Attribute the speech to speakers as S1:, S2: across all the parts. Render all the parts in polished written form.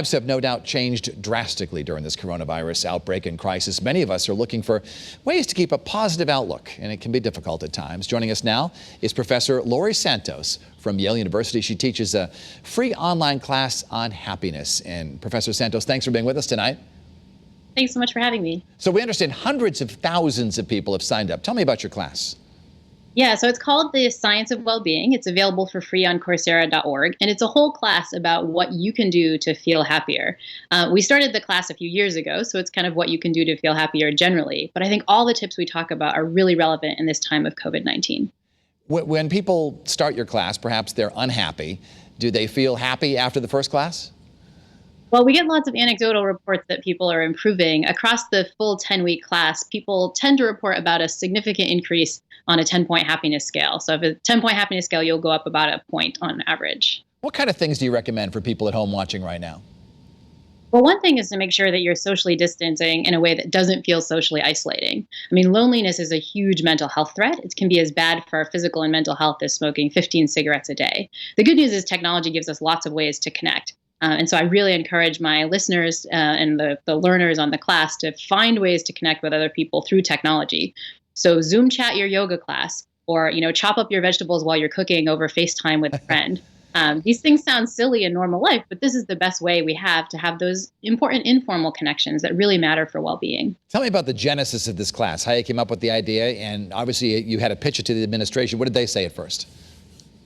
S1: Lives have no doubt changed drastically during this coronavirus outbreak and crisis. Many of us are looking for ways to keep a positive outlook, and it can be difficult at times. Joining us now is Professor Laurie Santos from Yale University. She teaches a free online class on happiness. And Professor Santos, thanks for being with us tonight.
S2: Thanks so much for having me.
S1: So we understand hundreds of thousands of people have signed up. Tell me about your class.
S2: Yeah, so it's called The Science of Wellbeing. It's available for free on Coursera.org, and it's a whole class about what you can do to feel happier. We started the class a few years ago, so it's kind of what you can do to feel happier generally. But I think all the tips we talk about are really relevant in this time of COVID-19.
S1: When people start your class, perhaps they're unhappy. Do they feel happy after the first class?
S2: Well, we get lots of anecdotal reports that people are improving. Across the full 10-week class, people tend to report about a significant increase on a 10-point happiness scale. So if a 10-point happiness scale, you'll go up about a point on average.
S1: What kind of things do you recommend for people at home watching right now?
S2: Well, one thing is to make sure that you're socially distancing in a way that doesn't feel socially isolating. I mean, loneliness is a huge mental health threat. It can be as bad for our physical and mental health as smoking 15 cigarettes a day. The good news is technology gives us lots of ways to connect. And so I really encourage my listeners and the learners on the class to find ways to connect with other people through technology. So Zoom chat your yoga class, or chop up your vegetables while you're cooking over FaceTime with a friend. These things sound silly in normal life, but this is the best way we have to have those important informal connections that really matter for well-being.
S1: Tell me about the genesis of this class, how you came up with the idea, and obviously you had to pitch it to the administration. What did they say at first?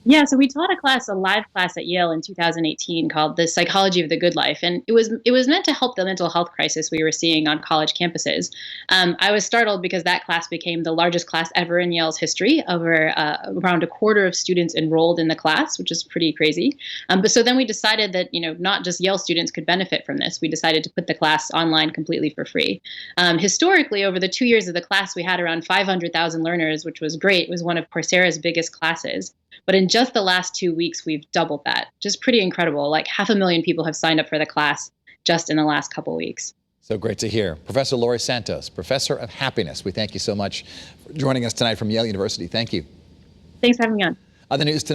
S2: Yeah, so we taught a live class at Yale in 2018 called The Psychology of the Good Life, and it was meant to help the mental health crisis we were seeing on college campuses. I was startled because that class became the largest class ever in Yale's history. Around a quarter of students enrolled in the class, which is pretty crazy. But so then we decided that not just Yale students could benefit from this. We decided to put the class online completely for free. Historically, over the 2 years of the class, we had around 500,000 learners, which was great. It was one of Coursera's biggest classes. But in just the last 2 weeks, we've doubled that. Just pretty incredible. Like 500,000 people have signed up for the class just in the last couple of weeks.
S1: So great to hear. Professor Laurie Santos, Professor of Happiness. We thank you so much for joining us tonight from Yale University. Thank you.
S2: Thanks for having me on.
S1: Other news tonight.